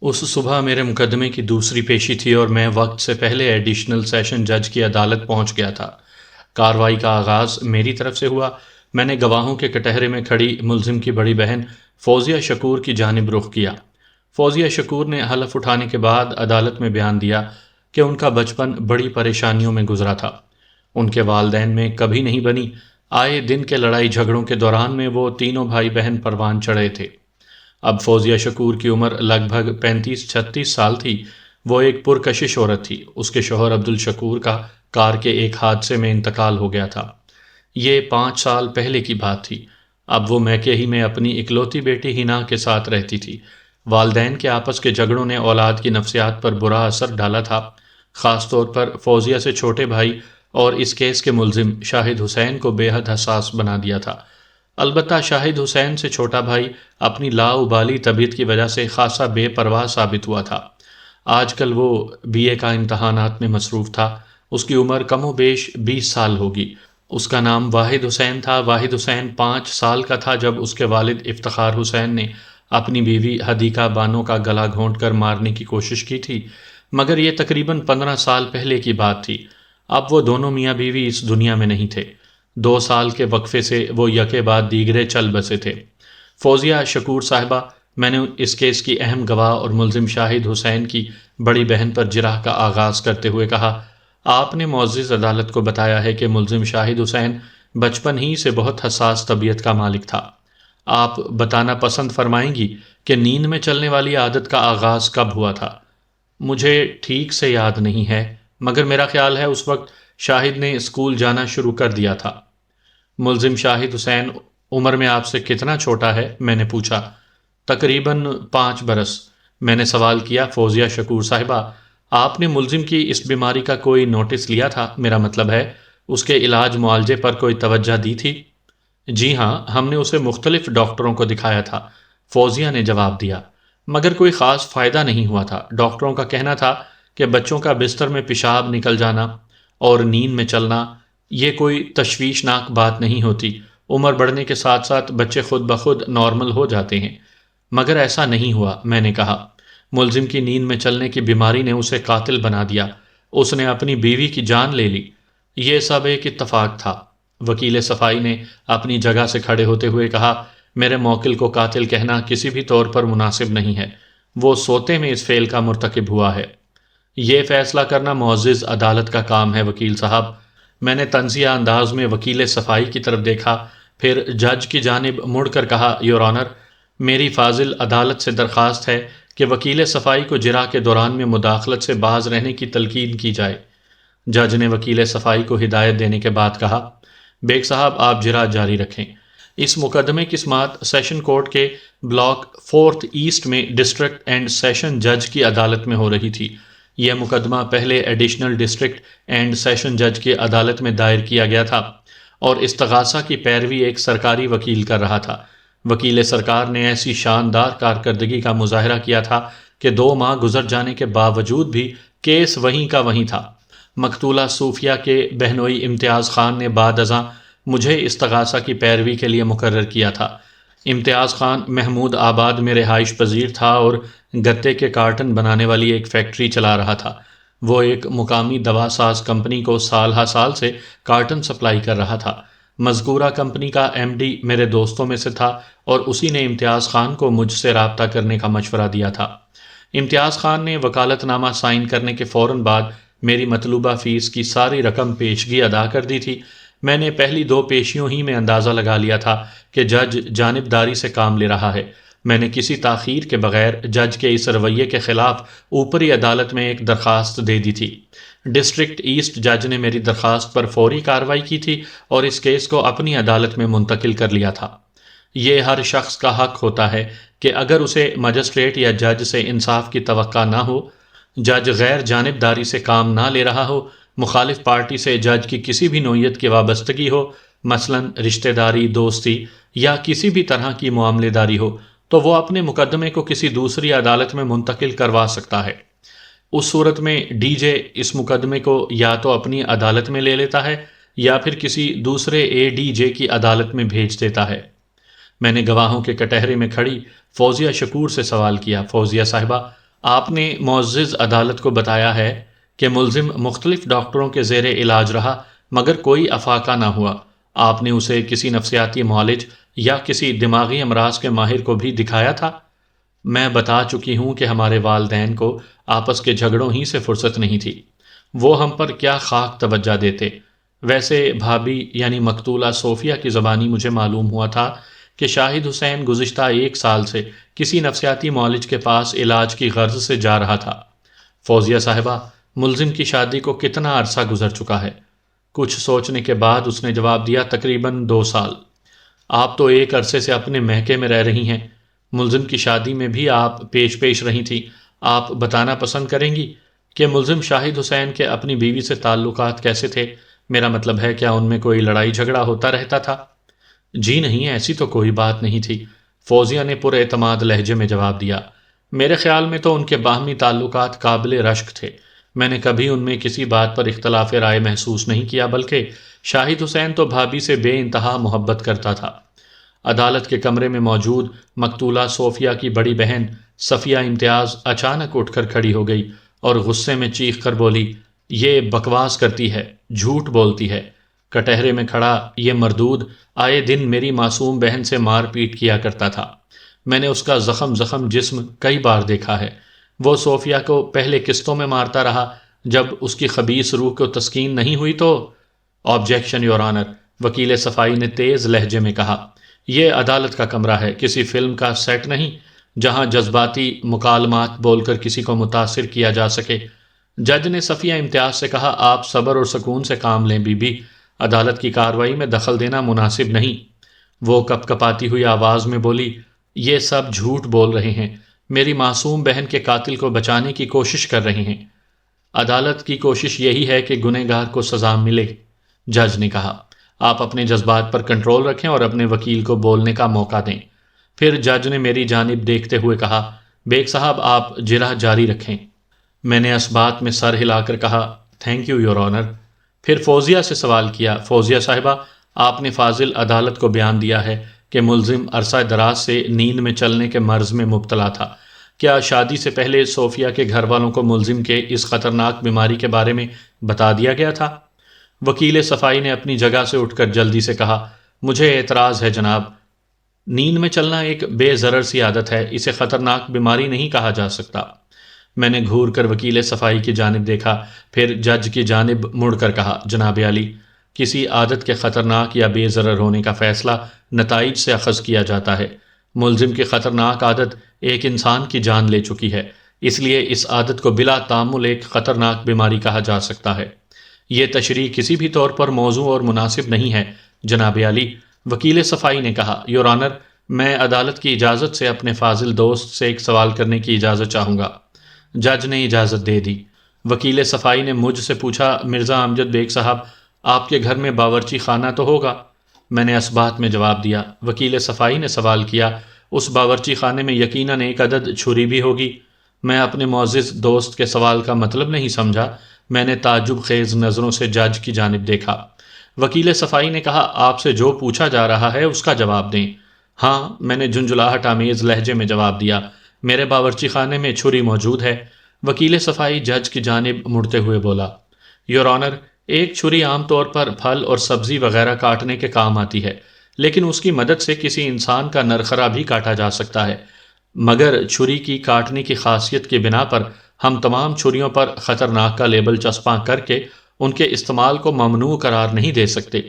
اس صبح میرے مقدمے کی دوسری پیشی تھی اور میں وقت سے پہلے ایڈیشنل سیشن جج کی عدالت پہنچ گیا تھا۔ کارروائی کا آغاز میری طرف سے ہوا۔ میں نے گواہوں کے کٹہرے میں کھڑی ملزم کی بڑی بہن فوزیہ شکور کی جانب رخ کیا۔ فوزیہ شکور نے حلف اٹھانے کے بعد عدالت میں بیان دیا کہ ان کا بچپن بڑی پریشانیوں میں گزرا تھا۔ ان کے والدین میں کبھی نہیں بنی۔ آئے دن کے لڑائی جھگڑوں کے دوران میں وہ تینوں بھائی بہن پروان چڑھے تھے۔ اب فوزیہ شکور کی عمر لگ بھگ 35-36 سال تھی۔ وہ ایک پرکشش عورت تھی۔ اس کے شوہر عبدالشکور کا کار کے ایک حادثے میں انتقال ہو گیا تھا۔ یہ 5 سال پہلے کی بات تھی۔ اب وہ میکے ہی میں اپنی اکلوتی بیٹی ہنا کے ساتھ رہتی تھی۔ والدین کے آپس کے جھگڑوں نے اولاد کی نفسیات پر برا اثر ڈالا تھا، خاص طور پر فوزیہ سے چھوٹے بھائی اور اس کیس کے ملزم شاہد حسین کو بے حد حساس بنا دیا تھا۔ البتہ شاہد حسین سے چھوٹا بھائی اپنی لاابالی طبیعت کی وجہ سے خاصا بے پرواہ ثابت ہوا تھا۔ آج کل وہ BA کا امتحانات میں مصروف تھا۔ اس کی عمر کم و بیش 20 سال ہوگی۔ اس کا نام واحد حسین تھا۔ واحد حسین 5 سال کا تھا جب اس کے والد افتخار حسین نے اپنی بیوی حدیقہ بانو کا گلا گھونٹ کر مارنے کی کوشش کی تھی، مگر یہ تقریباً 15 سال پہلے کی بات تھی۔ اب وہ دونوں میاں بیوی اس دنیا میں نہیں تھے۔ 2 سال کے وقفے سے وہ یکے بعد دیگرے چل بسے تھے۔ فوزیہ شکور صاحبہ، میں نے اس کیس کی اہم گواہ اور ملزم شاہد حسین کی بڑی بہن پر جرح کا آغاز کرتے ہوئے کہا، آپ نے معزز عدالت کو بتایا ہے کہ ملزم شاہد حسین بچپن ہی سے بہت حساس طبیعت کا مالک تھا۔ آپ بتانا پسند فرمائیں گی کہ نیند میں چلنے والی عادت کا آغاز کب ہوا تھا؟ مجھے ٹھیک سے یاد نہیں ہے، مگر میرا خیال ہے اس وقت شاہد نے اسکول جانا شروع کر دیا تھا۔ ملزم شاہد حسین عمر میں آپ سے کتنا چھوٹا ہے؟ میں نے پوچھا۔ تقریباً 5 برس، میں نے سوال کیا۔ فوزیہ شکور صاحبہ، آپ نے ملزم کی اس بیماری کا کوئی نوٹس لیا تھا؟ میرا مطلب ہے اس کے علاج معالجے پر کوئی توجہ دی تھی؟ جی ہاں، ہم نے اسے مختلف ڈاکٹروں کو دکھایا تھا، فوزیہ نے جواب دیا، مگر کوئی خاص فائدہ نہیں ہوا تھا۔ ڈاکٹروں کا کہنا تھا کہ بچوں کا بستر میں پیشاب نکل جانا اور نیند میں چلنا یہ کوئی تشویشناک بات نہیں ہوتی۔ عمر بڑھنے کے ساتھ ساتھ بچے خود بخود نارمل ہو جاتے ہیں۔ مگر ایسا نہیں ہوا، میں نے کہا۔ ملزم کی نیند میں چلنے کی بیماری نے اسے قاتل بنا دیا۔ اس نے اپنی بیوی کی جان لے لی۔ یہ سب ایک اتفاق تھا۔ وکیل صفائی نے اپنی جگہ سے کھڑے ہوتے ہوئے کہا، میرے موکل کو قاتل کہنا کسی بھی طور پر مناسب نہیں ہے۔ وہ سوتے میں اس فعل کا مرتکب ہوا ہے۔ یہ فیصلہ کرنا معزز عدالت کا کام ہے وکیل صاحب۔ میں نے طنزیہ انداز میں وکیل صفائی کی طرف دیکھا، پھر جج کی جانب مڑ کر کہا، یور آنر، میری فاضل عدالت سے درخواست ہے کہ وکیل صفائی کو جرح کے دوران میں مداخلت سے باز رہنے کی تلقین کی جائے۔ جج نے وکیل صفائی کو ہدایت دینے کے بعد کہا، بیگ صاحب آپ جرح جاری رکھیں۔ اس مقدمے کی سماعت سیشن کورٹ کے بلاک 4 ایسٹ میں ڈسٹرکٹ اینڈ سیشن جج کی عدالت میں ہو رہی تھی۔ یہ مقدمہ پہلے ایڈیشنل ڈسٹرکٹ اینڈ سیشن جج کی عدالت میں دائر کیا گیا تھا اور استغاثہ کی پیروی ایک سرکاری وکیل کر رہا تھا۔ وکیل سرکار نے ایسی شاندار کارکردگی کا مظاہرہ کیا تھا کہ 2 ماہ گزر جانے کے باوجود بھی کیس وہیں کا وہیں تھا۔ مقتولہ صوفیہ کے بہنوئی امتیاز خان نے بعد ازاں مجھے استغاثہ کی پیروی کے لیے مقرر کیا تھا۔ امتیاز خان محمود آباد میں رہائش پذیر تھا اور گتے کے کارٹن بنانے والی ایک فیکٹری چلا رہا تھا۔ وہ ایک مقامی دوا ساز کمپنی کو سال ہا سال سے کارٹن سپلائی کر رہا تھا۔ مذکورہ کمپنی کا MD میرے دوستوں میں سے تھا اور اسی نے امتیاز خان کو مجھ سے رابطہ کرنے کا مشورہ دیا تھا۔ امتیاز خان نے وکالت نامہ سائن کرنے کے فوراً بعد میری مطلوبہ فیس کی ساری رقم پیشگی ادا کر دی تھی۔ میں نے پہلی 2 پیشیوں ہی میں اندازہ لگا لیا تھا کہ جج جانبداری سے کام لے رہا ہے۔ میں نے کسی تاخیر کے بغیر جج کے اس رویے کے خلاف اوپری عدالت میں ایک درخواست دے دی تھی۔ ڈسٹرکٹ ایسٹ جج نے میری درخواست پر فوری کارروائی کی تھی اور اس کیس کو اپنی عدالت میں منتقل کر لیا تھا۔ یہ ہر شخص کا حق ہوتا ہے کہ اگر اسے مجسٹریٹ یا جج سے انصاف کی توقع نہ ہو، جج غیر جانبداری سے کام نہ لے رہا ہو، مخالف پارٹی سے جج کی کسی بھی نوعیت کی وابستگی ہو، مثلاً رشتہ داری، دوستی یا کسی بھی طرح کی معاملے داری ہو، تو وہ اپنے مقدمے کو کسی دوسری عدالت میں منتقل کروا سکتا ہے۔ اس صورت میں DJ اس مقدمے کو یا تو اپنی عدالت میں لے لیتا ہے یا پھر کسی دوسرے ADJ کی عدالت میں بھیج دیتا ہے۔ میں نے گواہوں کے کٹہرے میں کھڑی فوزیہ شکور سے سوال کیا، فوزیہ صاحبہ، آپ نے معزز عدالت کو بتایا ہے کہ ملزم مختلف ڈاکٹروں کے زیر علاج رہا مگر کوئی افاقہ نہ ہوا۔ آپ نے اسے کسی نفسیاتی معالج یا کسی دماغی امراض کے ماہر کو بھی دکھایا تھا؟ میں بتا چکی ہوں کہ ہمارے والدین کو آپس کے جھگڑوں ہی سے فرصت نہیں تھی، وہ ہم پر کیا خاک توجہ دیتے۔ ویسے بھابھی یعنی مقتولہ صوفیہ کی زبانی مجھے معلوم ہوا تھا کہ شاہد حسین گزشتہ 1 سال سے کسی نفسیاتی معالج کے پاس علاج کی غرض سے جا رہا تھا۔ فوزیہ صاحبہ، ملزم کی شادی کو کتنا عرصہ گزر چکا ہے؟ کچھ سوچنے کے بعد اس نے جواب دیا، تقریباً 2 سال۔ آپ تو ایک عرصے سے اپنے مہکے میں رہ رہی ہیں، ملزم کی شادی میں بھی آپ پیش رہی تھیں۔ آپ بتانا پسند کریں گی کہ ملزم شاہد حسین کے اپنی بیوی سے تعلقات کیسے تھے؟ میرا مطلب ہے کیا ان میں کوئی لڑائی جھگڑا ہوتا رہتا تھا؟ جی نہیں، ایسی تو کوئی بات نہیں تھی، فوزیہ نے پر اعتماد لہجے میں جواب دیا۔ میرے خیال میں تو ان کے باہمی تعلقات قابل رشک تھے، میں نے کبھی ان میں کسی بات پر اختلاف رائے محسوس نہیں کیا، بلکہ شاہد حسین تو بھابھی سے بے انتہا محبت کرتا تھا۔ عدالت کے کمرے میں موجود مقتولہ صوفیہ کی بڑی بہن صفیہ امتیاز اچانک اٹھ کر کھڑی ہو گئی اور غصے میں چیخ کر بولی، یہ بکواس کرتی ہے، جھوٹ بولتی ہے۔ کٹہرے میں کھڑا یہ مردود آئے دن میری معصوم بہن سے مار پیٹ کیا کرتا تھا، میں نے اس کا زخم جسم کئی بار دیکھا ہے۔ وہ صوفیہ کو پہلے قسطوں میں مارتا رہا، جب اس کی خبیث روح کو تسکین نہیں ہوئی تو… آبجیکشن یور آنر، وکیل صفائی نے تیز لہجے میں کہا۔ یہ عدالت کا کمرہ ہے، کسی فلم کا سیٹ نہیں جہاں جذباتی مکالمات بول کر کسی کو متاثر کیا جا سکے۔ جج نے صفیہ امتیاز سے کہا، آپ صبر اور سکون سے کام لیں بی بی، عدالت کی کارروائی میں دخل دینا مناسب نہیں۔ وہ کپ کپاتی ہوئی آواز میں بولی، یہ سب جھوٹ بول رہے ہیں، میری معصوم بہن کے قاتل کو بچانے کی کوشش کر رہے ہیں۔ عدالت کی کوشش یہی ہے کہ گنہگار کو سزا ملے، جج نے کہا۔ آپ اپنے جذبات پر کنٹرول رکھیں اور اپنے وکیل کو بولنے کا موقع دیں۔ پھر جج نے میری جانب دیکھتے ہوئے کہا، بیگ صاحب آپ جرح جاری رکھیں۔ میں نے اس بات میں سر ہلا کر کہا، تھینک یو یور آنر۔ پھر فوزیہ سے سوال کیا، فوزیہ صاحبہ، آپ نے فاضل عدالت کو بیان دیا ہے کہ ملزم عرصہ دراز سے نیند میں چلنے کے مرض میں مبتلا تھا، کیا شادی سے پہلے صوفیہ کے گھر والوں کو ملزم کے اس خطرناک بیماری کے بارے میں بتا دیا گیا تھا؟ وکیل صفائی نے اپنی جگہ سے اٹھ کر جلدی سے کہا، مجھے اعتراض ہے جناب، نیند میں چلنا ایک بے ضرر سی عادت ہے، اسے خطرناک بیماری نہیں کہا جا سکتا۔ میں نے گھور کر وکیل صفائی کی جانب دیکھا، پھر جج کی جانب مڑ کر کہا، جناب عالی، کسی عادت کے خطرناک یا بے ضرر ہونے کا فیصلہ نتائج سے اخذ کیا جاتا ہے۔ ملزم کی خطرناک عادت ایک انسان کی جان لے چکی ہے، اس لیے اس عادت کو بلا تعمل ایک خطرناک بیماری کہا جا سکتا ہے۔ یہ تشریح کسی بھی طور پر موزوں اور مناسب نہیں ہے جناب عالی، وکیل صفائی نے کہا۔ یور آنر، میں عدالت کی اجازت سے اپنے فاضل دوست سے ایک سوال کرنے کی اجازت چاہوں گا۔ جج نے اجازت دے دی۔ وکیل صفائی نے مجھ سے پوچھا، مرزا امجد بیگ صاحب، آپ کے گھر میں باورچی خانہ تو ہوگا؟ میں نے اس بات میں جواب دیا۔ وکیل صفائی نے سوال کیا، اس باورچی خانے میں یقیناً ایک عدد چھری بھی ہوگی؟ میں اپنے معزز دوست کے سوال کا مطلب نہیں سمجھا، میں نے تعجب خیز نظروں سے جج کی جانب دیکھا۔ وکیل صفائی نے کہا، آپ سے جو پوچھا جا رہا ہے اس کا جواب دیں۔ ہاں، میں نے جھنجھلاہٹ آمیز لہجے میں جواب دیا، میرے باورچی خانے میں چھری موجود ہے۔ وکیل صفائی جج کی جانب مڑتے ہوئے بولا، یور آنر، ایک چھری عام طور پر پھل اور سبزی وغیرہ کاٹنے کے کام آتی ہے، لیکن اس کی مدد سے کسی انسان کا نرخرا بھی کاٹا جا سکتا ہے، مگر چھری کی کاٹنے کی خاصیت کی بنا پر ہم تمام چھریوں پر خطرناک کا لیبل چسپاں کر کے ان کے استعمال کو ممنوع قرار نہیں دے سکتے۔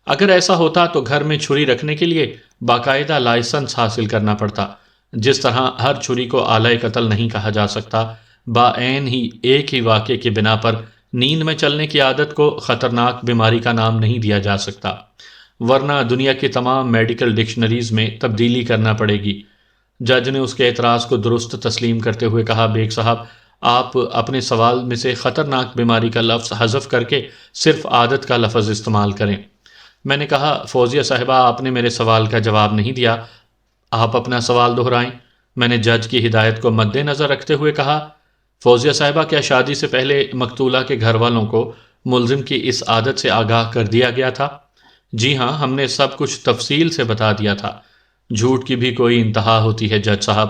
اگر ایسا ہوتا تو گھر میں چھری رکھنے کے لیے باقاعدہ لائسنس حاصل کرنا پڑتا۔ جس طرح ہر چھری کو آلہ قتل نہیں کہا جا سکتا، بعین ہی ایک ہی واقعے کی بنا پر نیند میں چلنے کی عادت کو خطرناک بیماری کا نام نہیں دیا جا سکتا، ورنہ دنیا کی تمام میڈیکل ڈکشنریز میں تبدیلی کرنا پڑے گی۔ جج نے اس کے اعتراض کو درست تسلیم کرتے ہوئے کہا، بیگ صاحب، آپ اپنے سوال میں سے خطرناک بیماری کا لفظ حذف کر کے صرف عادت کا لفظ استعمال کریں۔ میں نے کہا، فوزیہ صاحبہ، آپ نے میرے سوال کا جواب نہیں دیا، آپ اپنا سوال دہرائیں۔ میں نے جج کی ہدایت کو مد نظر رکھتے ہوئے کہا، فوزیہ صاحبہ، کیا شادی سے پہلے مقتولہ کے گھر والوں کو ملزم کی اس عادت سے آگاہ کر دیا گیا تھا؟ جی ہاں، ہم نے سب کچھ تفصیل سے بتا دیا تھا۔ جھوٹ کی بھی کوئی انتہا ہوتی ہے جج صاحب،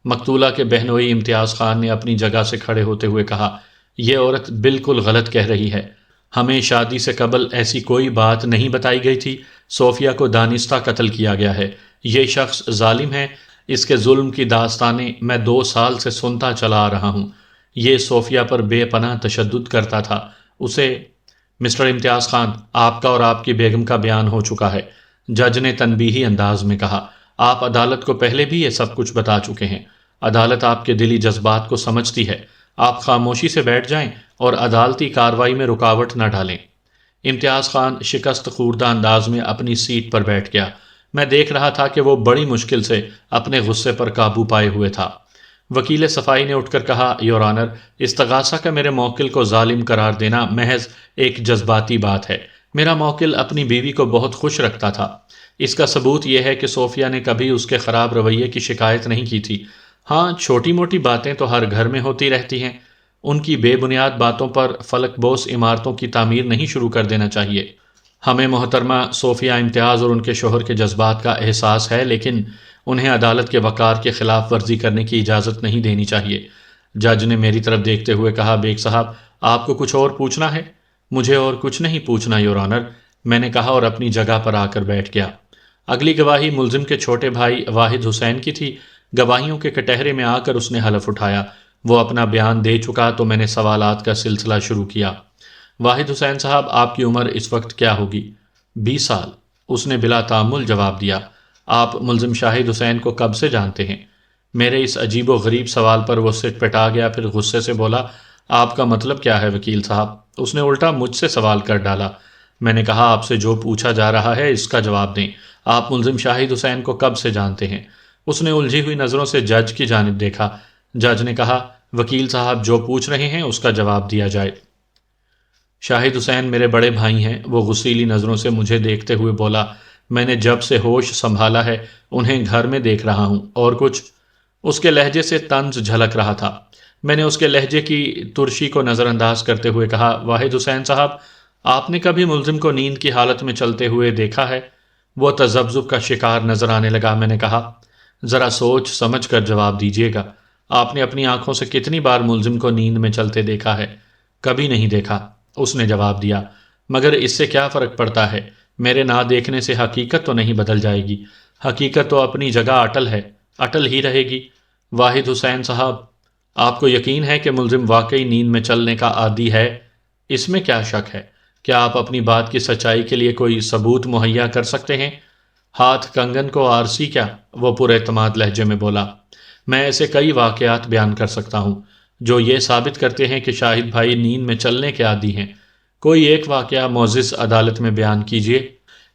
مقتولہ کے بہنوئی امتیاز خان نے اپنی جگہ سے کھڑے ہوتے ہوئے کہا، یہ عورت بالکل غلط کہہ رہی ہے، ہمیں شادی سے قبل ایسی کوئی بات نہیں بتائی گئی تھی۔ صوفیہ کو دانستہ قتل کیا گیا ہے، یہ شخص ظالم ہے، اس کے ظلم کی داستانیں میں 2 سال سے سنتا چلا آ رہا ہوں۔ یہ صوفیہ پر بے پناہ تشدد کرتا تھا، اسے مسٹر امتیاز خان، آپ کا اور آپ کی بیگم کا بیان ہو چکا ہے، جج نے تنبیہی انداز میں کہا۔ آپ عدالت کو پہلے بھی یہ سب کچھ بتا چکے ہیں، عدالت آپ کے دلی جذبات کو سمجھتی ہے، آپ خاموشی سے بیٹھ جائیں اور عدالتی کارروائی میں رکاوٹ نہ ڈالیں۔ امتیاز خان شکست خوردہ انداز میں اپنی سیٹ پر بیٹھ گیا۔ میں دیکھ رہا تھا کہ وہ بڑی مشکل سے اپنے غصے پر قابو پائے ہوئے تھا۔ وکیل صفائی نے اٹھ کر کہا، یور آنر، استغاثہ کا میرے موکل کو ظالم قرار دینا محض ایک جذباتی بات ہے۔ میرا موکل اپنی بیوی کو بہت خوش رکھتا تھا۔ اس کا ثبوت یہ ہے کہ صوفیہ نے کبھی اس کے خراب رویے کی شکایت نہیں کی تھی۔ ہاں، چھوٹی موٹی باتیں تو ہر گھر میں ہوتی رہتی ہیں، ان کی بے بنیاد باتوں پر فلک بوس عمارتوں کی تعمیر نہیں شروع کر دینا چاہیے۔ ہمیں محترمہ صوفیہ امتیاز اور ان کے شوہر کے جذبات کا احساس ہے، لیکن انہیں عدالت کے وقار کے خلاف ورزی کرنے کی اجازت نہیں دینی چاہیے۔ جج نے میری طرف دیکھتے ہوئے کہا، بیگ صاحب، آپ کو کچھ اور پوچھنا ہے؟ مجھے اور کچھ نہیں پوچھنا یور آنر، میں نے کہا اور اپنی جگہ پر آ کر بیٹھ گیا۔ اگلی گواہی ملزم کے چھوٹے بھائی واحد حسین کی تھی۔ گواہیوں کے کٹہرے میں آ کر اس نے حلف اٹھایا۔ وہ اپنا بیان دے چکا تو میں نے سوالات کا سلسلہ شروع کیا۔ واحد حسین صاحب، آپ کی عمر اس وقت کیا ہوگی؟ 20 سال، اس نے بلا تامل جواب دیا۔ آپ ملزم شاہد حسین کو کب سے جانتے ہیں؟ میرے اس عجیب و غریب سوال پر وہ سٹ پٹا گیا، پھر غصے سے بولا، آپ کا مطلب کیا ہے وکیل صاحب؟ اس نے الٹا مجھ سے سوال کر ڈالا۔ میں نے کہا، آپ سے جو پوچھا جا رہا ہے اس کا جواب دیں۔ آپ ملزم شاہد حسین کو کب سے جانتے ہیں؟ اس نے الجھی ہوئی نظروں سے جج کی جانب دیکھا۔ جج نے کہا، وکیل صاحب جو پوچھ رہے ہیں اس کا جواب دیا جائے۔ شاہد حسین میرے بڑے بھائی ہیں، وہ غصیلی نظروں سے مجھے دیکھتے ہوئے بولا۔ میں نے جب سے ہوش سنبھالا ہے انہیں گھر میں دیکھ رہا ہوں، اور کچھ؟ اس کے لہجے سے طنز جھلک رہا تھا۔ میں نے اس کے لہجے کی ترشی کو نظر انداز کرتے ہوئے کہا، واحد حسین صاحب، آپ نے کبھی ملزم کو نیند کی حالت میں چلتے ہوئے دیکھا ہے؟ وہ تذبذب کا شکار نظر آنے لگا۔ میں نے کہا، ذرا سوچ سمجھ کر جواب دیجیے گا، آپ نے اپنی آنکھوں سے کتنی بار ملزم کو نیند میں چلتے دیکھا ہے؟ کبھی نہیں دیکھا، اس نے جواب دیا۔ مگر اس سے کیا فرق پڑتا ہے؟ میرے نہ دیکھنے سے حقیقت تو نہیں بدل جائے گی، حقیقت تو اپنی جگہ اٹل ہے، اٹل ہی رہے گی۔ واحد حسین صاحب، آپ کو یقین ہے کہ ملزم واقعی نیند میں چلنے کا عادی ہے؟ اس میں کیا شک ہے؟ کیا آپ اپنی بات کی سچائی کے لیے کوئی ثبوت مہیا کر سکتے ہیں؟ ہاتھ کنگن کو آرسی کیا؟ وہ پر اعتماد لہجے میں بولا۔ میں ایسے کئی واقعات بیان کر سکتا ہوں جو یہ ثابت کرتے ہیں کہ شاہد بھائی نیند میں چلنے کے عادی ہیں۔ کوئی ایک واقعہ معزز عدالت میں بیان کیجیے۔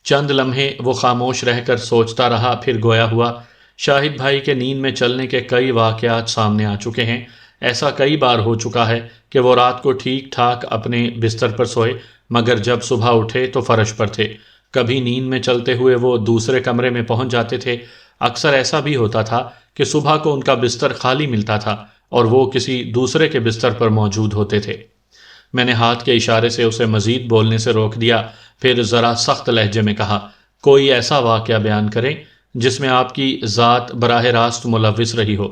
چند لمحے وہ خاموش رہ کر سوچتا رہا، پھر گویا ہوا، شاہد بھائی کے نیند میں چلنے کے کئی واقعات سامنے آ چکے ہیں۔ ایسا کئی بار ہو چکا ہے کہ وہ رات کو ٹھیک ٹھاک اپنے بستر پر سوئے، مگر جب صبح اٹھے تو فرش پر تھے۔ کبھی نیند میں چلتے ہوئے وہ دوسرے کمرے میں پہنچ جاتے تھے۔ اکثر ایسا بھی ہوتا تھا کہ صبح کو ان کا بستر خالی ملتا تھا اور وہ کسی دوسرے کے بستر پر موجود ہوتے تھے۔ میں نے ہاتھ کے اشارے سے اسے مزید بولنے سے روک دیا، پھر ذرا سخت لہجے میں کہا، کوئی ایسا واقعہ بیان کریں جس میں آپ کی ذات براہ راست ملوث رہی ہو۔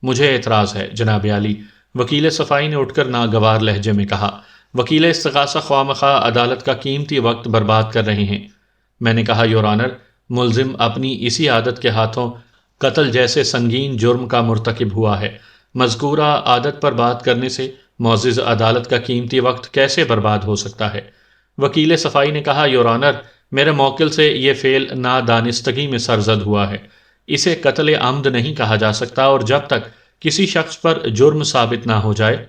مجھے اعتراض ہے جناب عالی، وکیل صفائی نے اٹھ کر ناگوار لہجے میں کہا۔ وکیل استغاثہ خواہ مخواہ عدالت کا قیمتی وقت برباد کر رہے ہیں۔ میں نے کہا، یور آنر، ملزم اپنی اسی عادت کے ہاتھوں قتل جیسے سنگین جرم کا مرتکب ہوا ہے۔ مذکورہ عادت پر بات کرنے سے معزز عدالت کا قیمتی وقت کیسے برباد ہو سکتا ہے؟ وکیل صفائی نے کہا، یور آنر، میرے موکل سے یہ فعل نادانستگی میں سرزد ہوا ہے، اسے قتل عمد نہیں کہا جا سکتا، اور جب تک کسی شخص پر جرم ثابت نہ ہو جائے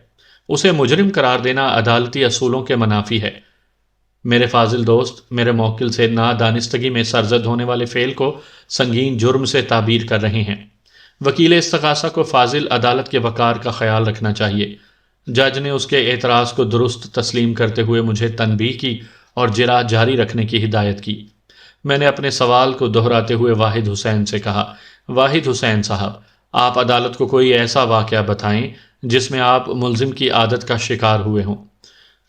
اسے مجرم قرار دینا عدالتی اصولوں کے منافی ہے۔ میرے فاضل دوست میرے موکل سے نادانستگی میں سرزد ہونے والے فعل کو سنگین جرم سے تعبیر کر رہے ہیں۔ وکیل استغاثہ کو فاضل عدالت کے وقار کا خیال رکھنا چاہیے۔ جج نے اس کے اعتراض کو درست تسلیم کرتے ہوئے مجھے تنبیہ کی اور جرح جاری رکھنے کی ہدایت کی۔ میں نے اپنے سوال کو دہراتے ہوئے واحد حسین سے کہا، واحد حسین صاحب، آپ عدالت کو کوئی ایسا واقعہ بتائیں جس میں آپ ملزم کی عادت کا شکار ہوئے ہوں۔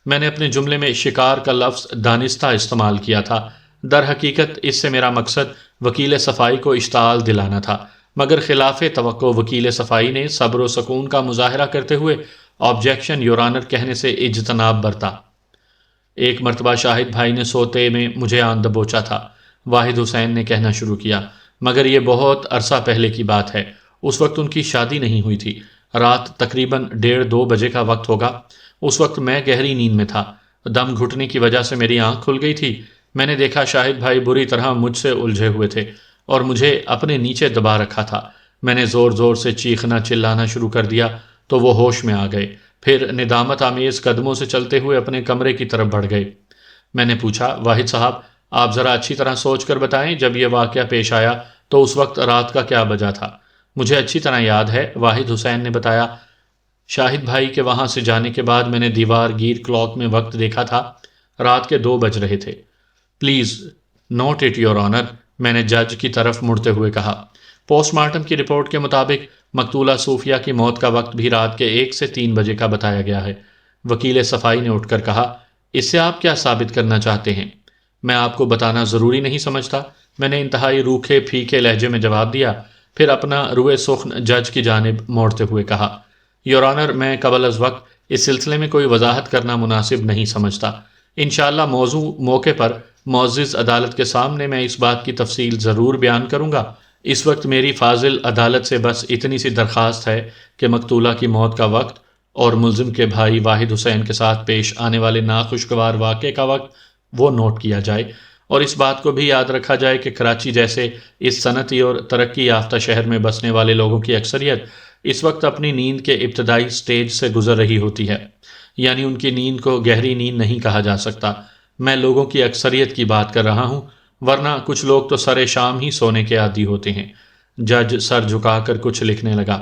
میں نے اپنے جملے میں شکار کا لفظ دانستہ استعمال کیا تھا۔ در حقیقت اس سے میرا مقصد وکیل صفائی کو اشتعال دلانا تھا، مگر خلاف توقع وکیل صفائی نے صبر و سکون کا مظاہرہ کرتے ہوئے آبجیکشن یور آنر کہنے سے اجتناب برتا۔ ایک مرتبہ شاہد بھائی نے سوتے میں مجھے آن دبوچا تھا، واحد حسین نے کہنا شروع کیا، مگر یہ بہت عرصہ پہلے کی بات ہے۔ اس وقت ان کی شادی نہیں ہوئی تھی۔ رات تقریباً 1:30-2 بجے کا وقت ہوگا۔ اس وقت میں گہری نیند میں تھا۔ دم گھٹنے کی وجہ سے میری آنکھ کھل گئی تھی۔ میں نے دیکھا شاہد بھائی بری طرح مجھ سے الجھے ہوئے تھے اور مجھے اپنے نیچے دبا رکھا تھا۔ میں نے زور زور سے چیخنا چلانا شروع کر دیا تو وہ ہوش میں آ گئے، پھر ندامت آمیز قدموں سے چلتے ہوئے اپنے کمرے کی طرف بڑھ گئے۔ میں نے پوچھا، واحد صاحب آپ ذرا اچھی طرح سوچ کر بتائیں، جب یہ واقعہ پیش آیا تو اس وقت رات کا کیا بجا تھا؟ مجھے اچھی طرح یاد ہے، واحد حسین نے بتایا۔ شاہد بھائی کے وہاں سے جانے کے بعد میں نے دیوار گیر کلاک میں وقت دیکھا تھا، رات کے 2 بج رہے تھے۔ Please note it your honour, میں نے جج کی طرف مڑتے ہوئے کہا۔ پوسٹ مارٹم کی رپورٹ کے مطابق مقتولہ صوفیہ کی موت کا وقت بھی رات کے 1 سے 3 بجے کا بتایا گیا ہے۔ وکیل صفائی نے اٹھ کر کہا، اس سے آپ کیا ثابت کرنا چاہتے ہیں؟ میں آپ کو بتانا ضروری نہیں سمجھتا، میں نے انتہائی روکھے پھیکے لہجے میں جواب دیا، پھر اپنا روئے سخن جج کی جانب موڑتے ہوئے کہا، یور آنر میں قبل از وقت اس سلسلے میں کوئی وضاحت کرنا مناسب نہیں سمجھتا۔ انشاءاللہ موقع پر معزز عدالت کے سامنے میں اس بات کی تفصیل ضرور بیان کروں گا۔ اس وقت میری فاضل عدالت سے بس اتنی سی درخواست ہے کہ مقتولہ کی موت کا وقت اور ملزم کے بھائی واحد حسین کے ساتھ پیش آنے والے ناخوشگوار واقعے کا وقت وہ نوٹ کیا جائے، اور اس بات کو بھی یاد رکھا جائے کہ کراچی جیسے اس صنعتی اور ترقی یافتہ شہر میں بسنے والے لوگوں کی اکثریت اس وقت اپنی نیند کے ابتدائی سٹیج سے گزر رہی ہوتی ہے، یعنی ان کی نیند کو گہری نیند نہیں کہا جا سکتا۔ میں لوگوں کی اکثریت کی بات کر رہا ہوں، ورنہ کچھ لوگ تو سر شام ہی سونے کے عادی ہوتے ہیں۔ جج سر جھکا کر کچھ لکھنے لگا۔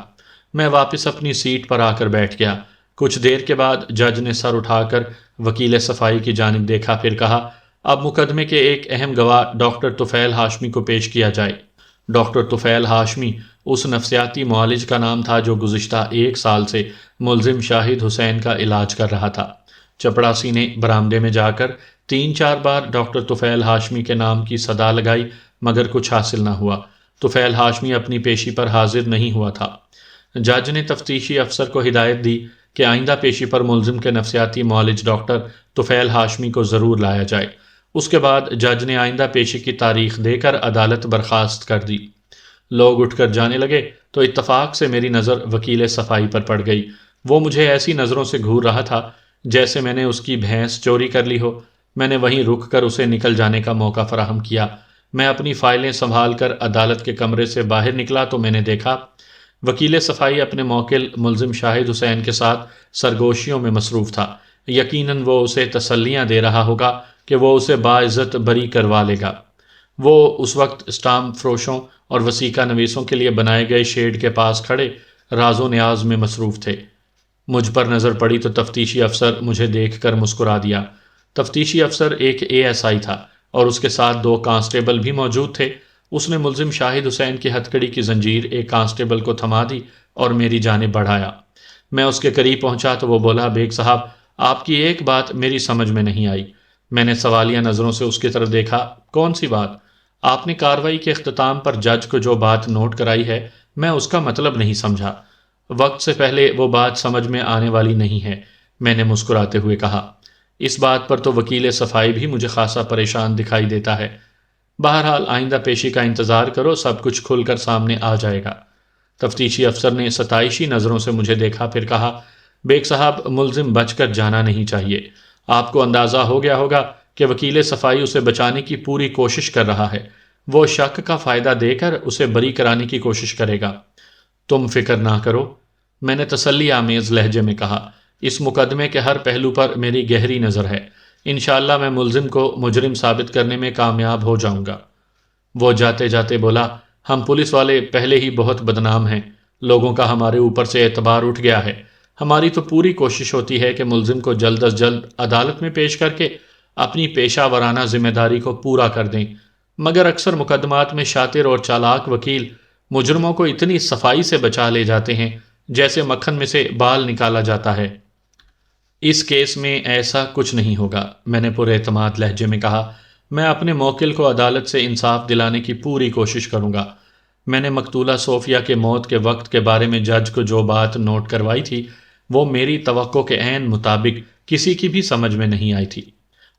میں واپس اپنی سیٹ پر آ کر بیٹھ گیا۔ کچھ دیر کے بعد جج نے سر اٹھا کر وکیل صفائی کی جانب دیکھا، پھر کہا، اب مقدمے کے ایک اہم گواہ ڈاکٹر طفیل ہاشمی کو پیش کیا جائے۔ ڈاکٹر طفیل ہاشمی اس نفسیاتی معالج کا نام تھا جو گزشتہ 1 سال سے ملزم شاہد حسین کا علاج کر رہا تھا۔ چپڑاسی نے برآمدے میں جا کر 3-4 بار ڈاکٹر طفیل ہاشمی کے نام کی صدا لگائی، مگر کچھ حاصل نہ ہوا۔ طفیل ہاشمی اپنی پیشی پر حاضر نہیں ہوا تھا۔ جج نے تفتیشی افسر کو ہدایت دی کہ آئندہ پیشی پر ملزم کے نفسیاتی معالج ڈاکٹر طفیل ہاشمی کو ضرور لایا جائے۔ اس کے بعد جج نے آئندہ پیشی کی تاریخ دے کر عدالت برخاست کر دی۔ لوگ اٹھ کر جانے لگے تو اتفاق سے میری نظر وکیل صفائی پر پڑ گئی۔ وہ مجھے ایسی نظروں سے گھور رہا تھا جیسے میں نے اس کی بھینس چوری کر لی ہو۔ میں نے وہیں رک کر اسے نکل جانے کا موقع فراہم کیا۔ میں اپنی فائلیں سنبھال کر عدالت کے کمرے سے باہر نکلا تو میں نے دیکھا وکیل صفائی اپنے موکل ملزم شاہد حسین کے ساتھ سرگوشیوں میں مصروف تھا۔ یقیناً وہ اسے تسلیاں دے رہا ہوگا کہ وہ اسے باعزت بری کروا لے گا۔ وہ اس وقت اسٹامپ فروشوں اور وثیقہ نویسوں کے لیے بنائے گئے شیڈ کے پاس کھڑے راز و نیاز میں مصروف تھے۔ مجھ پر نظر پڑی تو تفتیشی افسر مجھے دیکھ کر مسکرا دیا۔ تفتیشی افسر ایک ASI تھا اور اس کے ساتھ 2 کانسٹیبل بھی موجود تھے۔ اس نے ملزم شاہد حسین کی ہتھکڑی کی زنجیر ایک کانسٹیبل کو تھما دی اور میری جانب بڑھایا۔ میں اس کے قریب پہنچا تو وہ بولا، بیگ صاحب آپ کی ایک بات میری سمجھ میں نہیں آئی۔ میں نے سوالیہ نظروں سے اس کی طرف دیکھا۔ کون سی بات؟ آپ نے کارروائی کے اختتام پر جج کو جو بات نوٹ کرائی ہے، میں اس کا مطلب نہیں سمجھا۔ وقت سے پہلے وہ بات سمجھ میں آنے والی نہیں ہے، میں نے مسکراتے ہوئے کہا۔ اس بات پر تو وکیل صفائی بھی مجھے خاصا پریشان دکھائی دیتا ہے۔ بہرحال آئندہ پیشی کا انتظار کرو، سب کچھ کھل کر سامنے آ جائے گا۔ تفتیشی افسر نے ستائشی نظروں سے مجھے دیکھا، پھر کہا، بیگ صاحب ملزم بچ کر جانا نہیں چاہیے۔ آپ کو اندازہ ہو گیا ہوگا کہ وکیل صفائی اسے بچانے کی پوری کوشش کر رہا ہے۔ وہ شک کا فائدہ دے کر اسے بری کرانے کی کوشش کرے گا۔ تم فکر نہ کرو، میں نے تسلی آمیز لہجے میں کہا۔ اس مقدمے کے ہر پہلو پر میری گہری نظر ہے۔ انشاءاللہ میں ملزم کو مجرم ثابت کرنے میں کامیاب ہو جاؤں گا۔ وہ جاتے جاتے بولا، ہم پولیس والے پہلے ہی بہت بدنام ہیں، لوگوں کا ہمارے اوپر سے اعتبار اٹھ گیا ہے۔ ہماری تو پوری کوشش ہوتی ہے کہ ملزم کو جلد از جلد عدالت میں پیش کر کے اپنی پیشہ ورانہ ذمہ داری کو پورا کر دیں، مگر اکثر مقدمات میں شاطر اور چالاک وکیل مجرموں کو اتنی صفائی سے بچا لے جاتے ہیں جیسے مکھن میں سے بال نکالا جاتا ہے۔ اس کیس میں ایسا کچھ نہیں ہوگا، میں نے پر اعتماد لہجے میں کہا۔ میں اپنے موکل کو عدالت سے انصاف دلانے کی پوری کوشش کروں گا۔ میں نے مقتولہ صوفیہ کے موت کے وقت کے بارے میں جج کو جو بات نوٹ کروائی تھی وہ میری توقع کے عین مطابق کسی کی بھی سمجھ میں نہیں آئی تھی،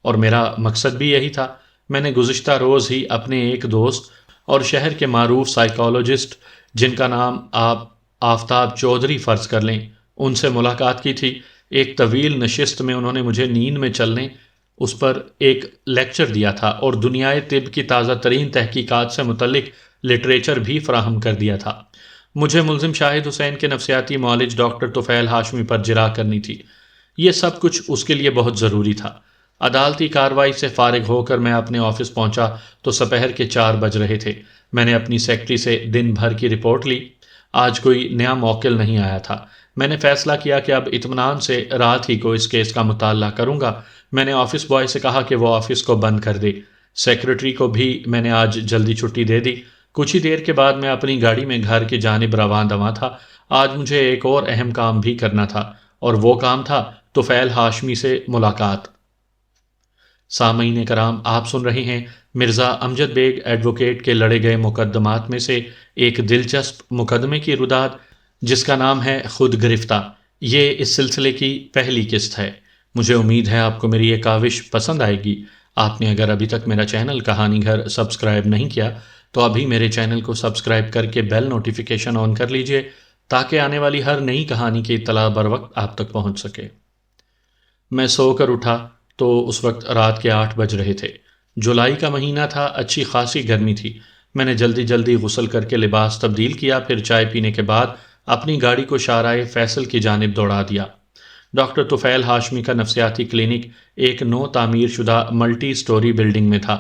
اور میرا مقصد بھی یہی تھا۔ میں نے گزشتہ روز ہی اپنے ایک دوست اور شہر کے معروف سائیکالوجسٹ جن کا نام آپ آفتاب چودھری فرض کر لیں، ان سے ملاقات کی تھی۔ ایک طویل نشست میں انہوں نے مجھے نیند میں چلنے اس پر ایک لیکچر دیا تھا اور دنیائے طب کی تازہ ترین تحقیقات سے متعلق لٹریچر بھی فراہم کر دیا تھا۔ مجھے ملزم شاہد حسین کے نفسیاتی معالج ڈاکٹر طفیل ہاشمی پر جرح کرنی تھی۔ یہ سب کچھ اس کے لیے بہت ضروری تھا۔ عدالتی کارروائی سے فارغ ہو کر میں اپنے آفس پہنچا تو سپہر کے 4 بج رہے تھے۔ میں نے اپنی سیکرٹری سے دن بھر کی رپورٹ لی۔ آج کوئی نیا موکل نہیں آیا تھا۔ میں نے فیصلہ کیا کہ اب اطمینان سے رات ہی کو اس کیس کا مطالعہ کروں گا۔ میں نے آفس بوائے سے کہا کہ وہ آفس کو بند کر دے۔ سیکرٹری کو بھی میں نے آج جلدی چھٹی دے دی۔ کچھ ہی دیر کے بعد میں اپنی گاڑی میں گھر کی جانب رواں دواں تھا۔ آج مجھے ایک اور اہم کام بھی کرنا تھا، اور وہ کام تھا طفیل ہاشمی سے ملاقات۔ سامعین کرام، آپ سن رہے ہیں مرزا امجد بیگ ایڈوکیٹ کے لڑے گئے مقدمات میں سے ایک دلچسپ مقدمے کی رداد جس کا نام ہے خود گرفتہ۔ یہ اس سلسلے کی پہلی قسط ہے۔ مجھے امید ہے آپ کو میری یہ کاوش پسند آئے گی۔ آپ نے اگر ابھی تک میرا چینل کہانی گھر سبسکرائب نہیں کیا تو ابھی میرے چینل کو سبسکرائب کر کے بیل نوٹیفیکیشن آن کر لیجئے تاکہ آنے والی ہر نئی کہانی کی اطلاع بر وقت آپ تک پہنچ سکے۔ میں سو کر اٹھا تو اس وقت رات کے 8 بج رہے تھے۔ جولائی کا مہینہ تھا، اچھی خاصی گرمی تھی۔ میں نے جلدی جلدی غسل کر کے لباس تبدیل کیا، پھر چائے پینے کے بعد اپنی گاڑی کو شاہراہ فیصل کی جانب دوڑا دیا۔ ڈاکٹر طفیل ہاشمی کا نفسیاتی کلینک ایک نو تعمیر شدہ ملٹی سٹوری بلڈنگ میں تھا۔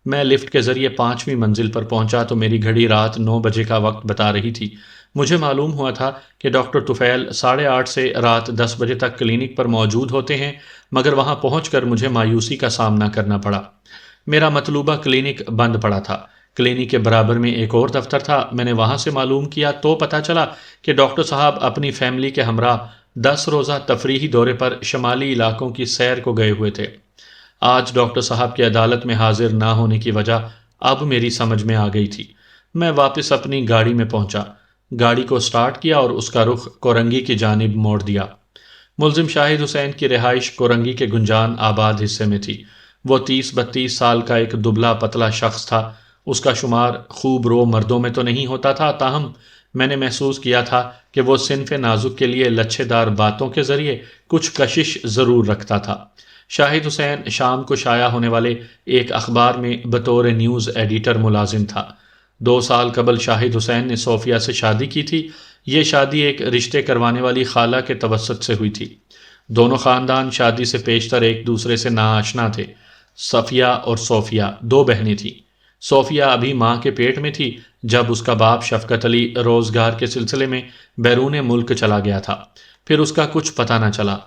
میں لفٹ کے ذریعے 5ویں منزل پر پہنچا تو میری گھڑی رات 9 بجے کا وقت بتا رہی تھی۔ مجھے معلوم ہوا تھا کہ ڈاکٹر طفیل 8:30 سے رات 10 بجے تک کلینک پر موجود ہوتے ہیں، مگر وہاں پہنچ کر مجھے مایوسی کا سامنا کرنا پڑا۔ میرا مطلوبہ کلینک بند پڑا تھا۔ کلینک کے برابر میں ایک اور دفتر تھا۔ میں نے وہاں سے معلوم کیا تو پتہ چلا کہ ڈاکٹر صاحب اپنی فیملی کے ہمراہ 10 روزہ تفریحی دورے پر شمالی علاقوں کی سیر کو گئے ہوئے تھے۔ آج ڈاکٹر صاحب کی عدالت میں حاضر نہ ہونے کی وجہ اب میری سمجھ میں آ گئی تھی۔ میں واپس اپنی گاڑی میں پہنچا، گاڑی کو سٹارٹ کیا اور اس کا رخ کورنگی کی جانب موڑ دیا۔ ملزم شاہد حسین کی رہائش کورنگی کے گنجان آباد حصے میں تھی۔ وہ 30-32 سال کا ایک دبلا پتلا شخص تھا۔ اس کا شمار خوب رو مردوں میں تو نہیں ہوتا تھا، تاہم میں نے محسوس کیا تھا کہ وہ صنف نازک کے لیے لچھے دار باتوں کے ذریعے کچھ کشش ضرور رکھتا تھا۔ شاہد حسین شام کو شائع ہونے والے ایک اخبار میں بطور نیوز ایڈیٹر ملازم تھا۔ 2 سال قبل شاہد حسین نے صوفیہ سے شادی کی تھی۔ یہ شادی ایک رشتے کروانے والی خالہ کے توسط سے ہوئی تھی۔ دونوں خاندان شادی سے پیشتر ایک دوسرے سے ناآشنا تھے۔ صفیہ اور صوفیہ 2 بہنیں تھیں۔ صوفیہ ابھی ماں کے پیٹ میں تھی جب اس کا باپ شفقت علی روزگار کے سلسلے میں بیرون ملک چلا گیا تھا۔ پھر اس کا کچھ پتہ نہ چلا،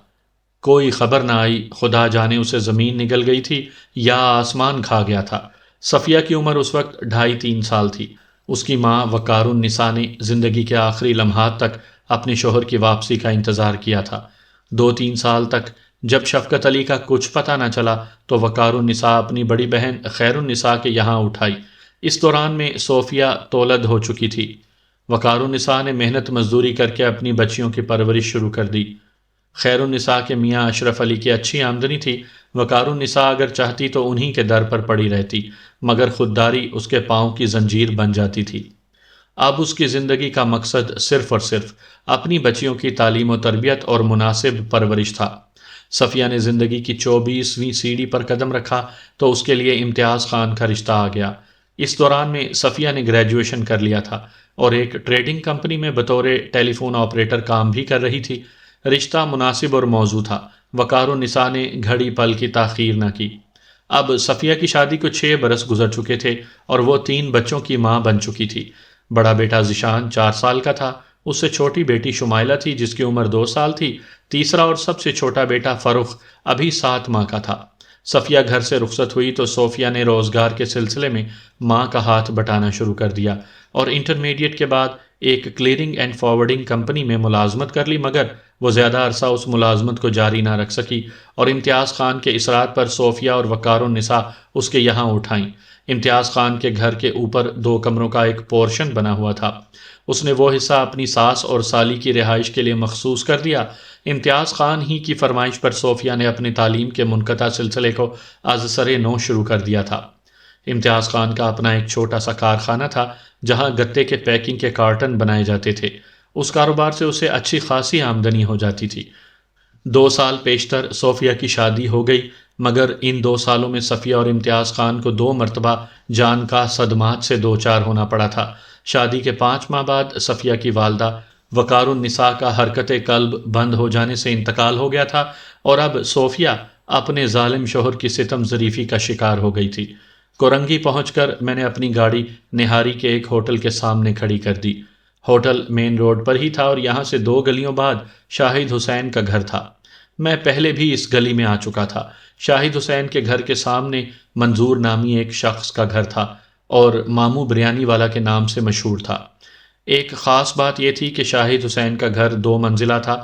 کوئی خبر نہ آئی۔ خدا جانے اسے زمین نگل گئی تھی یا آسمان کھا گیا تھا۔ صفیہ کی عمر اس وقت 2.5-3 سال تھی۔ اس کی ماں وقار النساء نے زندگی کے آخری لمحات تک اپنے شوہر کی واپسی کا انتظار کیا تھا۔ 2-3 سال تک جب شفقت علی کا کچھ پتہ نہ چلا تو وقار النساء اپنی بڑی بہن خیر النساء کے یہاں اٹھائی۔ اس دوران میں صوفیہ تولد ہو چکی تھی۔ وقار النساء نے محنت مزدوری کر کے اپنی بچیوں کی پرورش شروع کر دی۔ خیر النساء کے میاں اشرف علی کی اچھی آمدنی تھی۔ وقار النساء اگر چاہتی تو انہی کے در پر پڑی رہتی، مگر خودداری اس کے پاؤں کی زنجیر بن جاتی تھی۔ اب اس کی زندگی کا مقصد صرف اور صرف اپنی بچیوں کی تعلیم و تربیت اور مناسب پرورش تھا۔ صفیہ نے زندگی کی 24ویں سیڑھی پر قدم رکھا تو اس کے لیے امتیاز خان کا رشتہ آ گیا۔ اس دوران میں صفیہ نے گریجویشن کر لیا تھا اور ایک ٹریڈنگ کمپنی میں بطور ٹیلی فون آپریٹر کام بھی کر رہی تھی۔ رشتہ مناسب اور موزوں تھا۔ وقار النساء نے گھڑی پل کی تاخیر نہ کی۔ اب صفیہ کی شادی کو 6 برس گزر چکے تھے اور وہ 3 بچوں کی ماں بن چکی تھی۔ بڑا بیٹا ذیشان 4 سال کا تھا۔ اس سے چھوٹی بیٹی شمائلہ تھی جس کی عمر 2 سال تھی۔ تیسرا اور سب سے چھوٹا بیٹا فرخ ابھی 7 ماہ کا تھا۔ صفیہ گھر سے رخصت ہوئی تو صوفیہ نے روزگار کے سلسلے میں ماں کا ہاتھ بٹانا شروع کر دیا اور انٹرمیڈیٹ کے بعد ایک کلیئرنگ اینڈ فارورڈنگ کمپنی میں ملازمت کر لی، مگر وہ زیادہ عرصہ اس ملازمت کو جاری نہ رکھ سکی اور امتیاز خان کے اصرار پر صوفیہ اور وقار النساء اس کے یہاں اٹھائیں۔ امتیاز خان کے گھر کے اوپر 2 کمروں کا ایک پورشن بنا ہوا تھا، اس نے وہ حصہ اپنی ساس اور سالی کی رہائش کے لیے مخصوص کر دیا۔ امتیاز خان ہی کی فرمائش پر صوفیہ نے اپنی تعلیم کے منقطع سلسلے کو از سر نو شروع کر دیا تھا۔ امتیاز خان کا اپنا ایک چھوٹا سا کارخانہ تھا جہاں گتے کے پیکنگ کے کارٹن بنائے جاتے تھے۔ اس کاروبار سے اسے اچھی خاصی آمدنی ہو جاتی تھی۔ 2 سال پیشتر صوفیہ کی شادی ہو گئی، مگر ان 2 سالوں میں صفیہ اور امتیاز خان کو 2 مرتبہ جان کا صدمات سے دوچار ہونا پڑا تھا۔ شادی کے 5 ماہ بعد صفیہ کی والدہ وقار النساء کا حرکت قلب بند ہو جانے سے انتقال ہو گیا تھا، اور اب صوفیہ اپنے ظالم شوہر کی ستم ظریفی کا شکار ہو گئی تھی۔ کورنگی پہنچ کر میں نے اپنی گاڑی نہاری کے ایک ہوٹل کے سامنے کھڑی کر دی۔ ہوٹل مین روڈ پر ہی تھا اور یہاں سے 2 گلیوں بعد شاہد حسین کا گھر تھا۔ میں پہلے بھی اس گلی میں آ چکا تھا۔ شاہد حسین کے گھر کے سامنے منظور نامی ایک شخص کا گھر تھا اور ماموں بریانی والا کے نام سے مشہور تھا۔ ایک خاص بات یہ تھی کہ شاہد حسین کا گھر 2 منزلہ تھا۔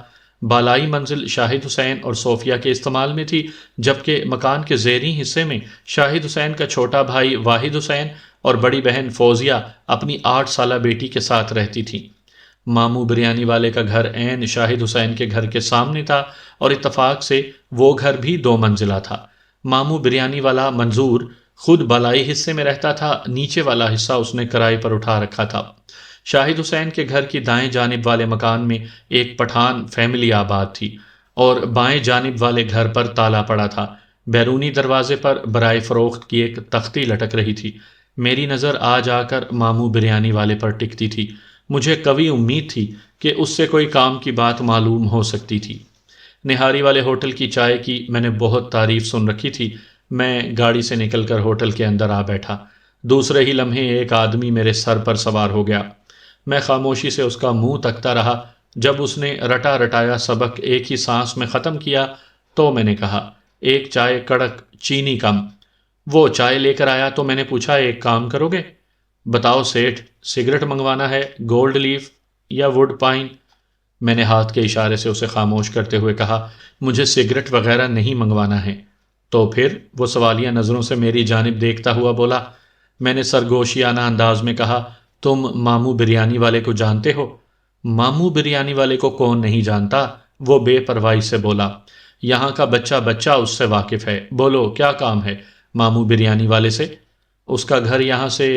بالائی منزل شاہد حسین اور صوفیہ کے استعمال میں تھی، جبکہ مکان کے زیریں حصے میں شاہد حسین کا چھوٹا بھائی واحد حسین اور بڑی بہن فوزیہ اپنی 8 سالہ بیٹی کے ساتھ رہتی تھیں۔ ماموں بریانی والے کا گھر عین شاہد حسین کے گھر کے سامنے تھا اور اتفاق سے وہ گھر بھی 2 منزلہ تھا۔ ماموں بریانی والا منظور خود بالائی حصے میں رہتا تھا، نیچے والا حصہ اس نے کرائے پر اٹھا رکھا تھا۔ شاہد حسین کے گھر کی دائیں جانب والے مکان میں ایک پٹھان فیملی آباد تھی اور بائیں جانب والے گھر پر تالا پڑا تھا۔ بیرونی دروازے پر برائے فروخت کی ایک تختی لٹک رہی تھی۔ میری نظر آ کر ماموں بریانی والے پر ٹکتی تھی۔ مجھے قوی امید تھی کہ اس سے کوئی کام کی بات معلوم ہو سکتی تھی۔ نہاری والے ہوٹل کی چائے کی میں نے بہت تعریف سن رکھی تھی۔ میں گاڑی سے نکل کر ہوٹل کے اندر آ بیٹھا۔ دوسرے ہی لمحے ایک آدمی میرے سر پر سوار ہو گیا۔ میں خاموشی سے اس کا منہ تکتا رہا۔ جب اس نے رٹا رٹایا سبق ایک ہی سانس میں ختم کیا تو میں نے کہا، ایک چائے کڑک، چینی کم۔ وہ چائے لے کر آیا تو میں نے پوچھا، ایک کام کرو گے؟ بتاؤ سیٹھ، سگریٹ منگوانا ہے، گولڈ لیف یا ووڈ پائن؟ میں نے ہاتھ کے اشارے سے اسے خاموش کرتے ہوئے کہا، مجھے سگریٹ وغیرہ نہیں منگوانا ہے۔ تو پھر؟ وہ سوالیہ نظروں سے میری جانب دیکھتا ہوا بولا۔ میں نے سرگوشیانہ انداز میں کہا، تم ماموں بریانی والے کو جانتے ہو؟ ماموں بریانی والے کو کون نہیں جانتا؟ وہ بے پرواہی سے بولا۔ یہاں کا بچہ بچہ اس سے واقف ہے۔ بولو کیا کام ہے ماموں بریانی والے سے؟ اس کا گھر یہاں سے،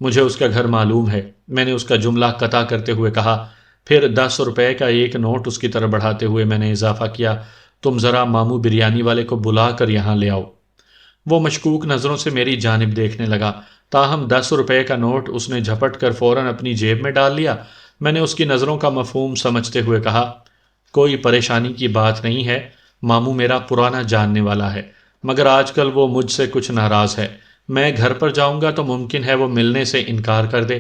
مجھے اس کا گھر معلوم ہے، میں نے اس کا جملہ قطع کرتے ہوئے کہا۔ پھر 10 روپے کا ایک نوٹ اس کی طرف بڑھاتے ہوئے میں نے اضافہ کیا، تم ذرا ماموں بریانی والے کو بلا کر یہاں لے آؤ۔ وہ مشکوک نظروں سے میری جانب دیکھنے لگا، تاہم 10 روپے کا نوٹ اس نے جھپٹ کر فوراً اپنی جیب میں ڈال لیا۔ میں نے اس کی نظروں کا مفہوم سمجھتے ہوئے کہا، کوئی پریشانی کی بات نہیں ہے، ماموں میرا پرانا جاننے والا ہے، مگر آج کل وہ مجھ سے کچھ ناراض ہے۔ میں گھر پر جاؤں گا تو ممکن ہے وہ ملنے سے انکار کر دے۔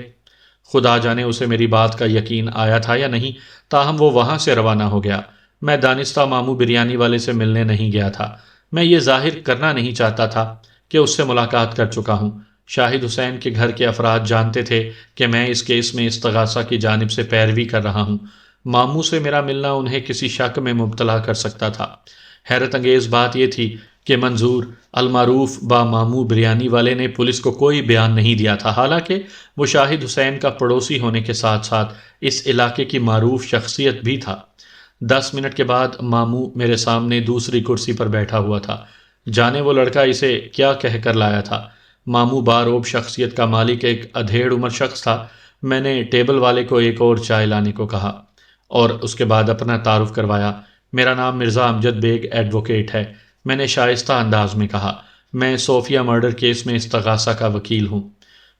خدا جانے اسے میری بات کا یقین آیا تھا یا نہیں، تاہم وہ وہاں سے روانہ ہو گیا۔ میں دانستہ ماموں بریانی والے سے ملنے نہیں گیا تھا۔ میں یہ ظاہر کرنا نہیں چاہتا تھا کہ اس سے ملاقات کر چکا ہوں۔ شاہد حسین کے گھر کے افراد جانتے تھے کہ میں اس کیس میں استغاثہ کی جانب سے پیروی کر رہا ہوں۔ ماموں سے میرا ملنا انہیں کسی شک میں مبتلا کر سکتا تھا۔ حیرت انگیز بات یہ تھی کہ منظور المعروف با ماموں بریانی والے نے پولیس کو کوئی بیان نہیں دیا تھا، حالانکہ وہ شاہد حسین کا پڑوسی ہونے کے ساتھ ساتھ اس علاقے کی معروف شخصیت بھی تھا۔ 10 منٹ کے بعد ماموں میرے سامنے دوسری کرسی پر بیٹھا ہوا تھا۔ جانے وہ لڑکا اسے کیا کہہ کر لایا تھا۔ ماموں باروب شخصیت کا مالک ایک ادھیڑ عمر شخص تھا۔ میں نے ٹیبل والے کو ایک اور چائے لانے کو کہا اور اس کے بعد اپنا تعارف کروایا۔ میرا نام مرزا امجد بیگ ایڈوکیٹ ہے، میں نے شائستہ انداز میں کہا۔ میں صوفیہ مرڈر کیس میں استغاثہ کا وکیل ہوں۔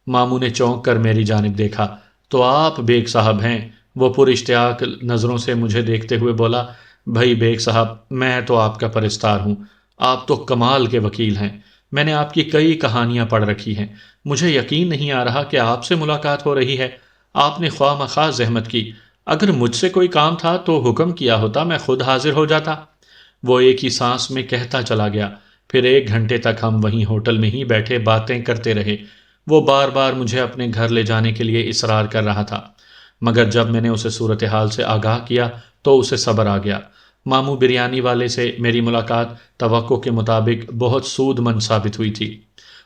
ماموں نے چونک کر میری جانب دیکھا۔ تو آپ بیگ صاحب ہیں؟ وہ پر اشتیاق نظروں سے مجھے دیکھتے ہوئے بولا، بھائی بیگ صاحب، میں تو آپ کا پرستار ہوں، آپ تو کمال کے وکیل ہیں۔ میں نے آپ کی کئی کہانیاں پڑھ رکھی ہیں، مجھے یقین نہیں آ رہا کہ آپ سے ملاقات ہو رہی ہے۔ آپ نے خواہ مخواہ زحمت کی، اگر مجھ سے کوئی کام تھا تو حکم کیا ہوتا، میں خود حاضر ہو جاتا۔ وہ ایک ہی سانس میں کہتا چلا گیا۔ پھر 1 گھنٹے تک ہم وہیں ہوٹل میں ہی بیٹھے باتیں کرتے رہے۔ وہ بار بار مجھے اپنے گھر لے جانے کے لیے اصرار کر رہا تھا، مگر جب میں نے اسے صورتحال سے آگاہ کیا تو اسے صبر آ گیا۔ ماموں بریانی والے سے میری ملاقات توقع کے مطابق بہت سود مند ثابت ہوئی تھی۔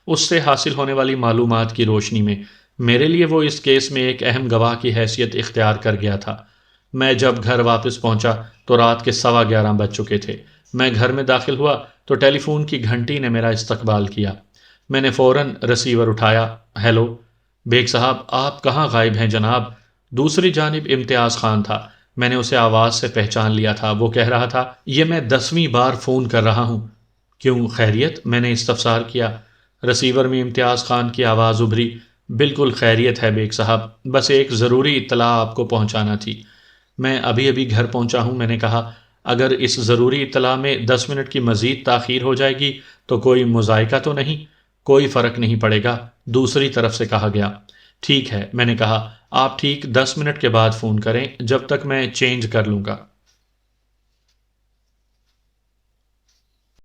اس سے حاصل ہونے والی معلومات کی روشنی میں میرے لیے وہ اس کیس میں ایک اہم گواہ کی حیثیت اختیار کر گیا تھا۔ میں جب گھر واپس پہنچا تو رات کے 11:15 بج چکے تھے۔ میں گھر میں داخل ہوا تو ٹیلی فون کی گھنٹی نے میرا استقبال کیا۔ میں نے فوراً رسیور اٹھایا۔ ہیلو بیگ صاحب، آپ کہاں غائب ہیں جناب؟ دوسری جانب امتیاز خان تھا۔ میں نے اسے آواز سے پہچان لیا تھا۔ وہ کہہ رہا تھا، یہ میں 10ویں بار فون کر رہا ہوں۔ کیوں، خیریت؟ میں نے استفسار کیا۔ رسیور میں امتیاز خان کی آواز ابھری۔ بالکل خیریت ہے بیگ صاحب، بس ایک ضروری اطلاع آپ کو پہنچانا تھی۔ میں ابھی ابھی گھر پہنچا ہوں۔ میں نے کہا، اگر اس ضروری اطلاع میں 10 منٹ کی مزید تاخیر ہو جائے گی تو کوئی مضائقہ تو نہیں؟ کوئی فرق نہیں پڑے گا، دوسری طرف سے کہا گیا۔ ٹھیک ہے، میں نے کہا، آپ ٹھیک 10 منٹ کے بعد فون کریں، جب تک میں چینج کر لوں گا۔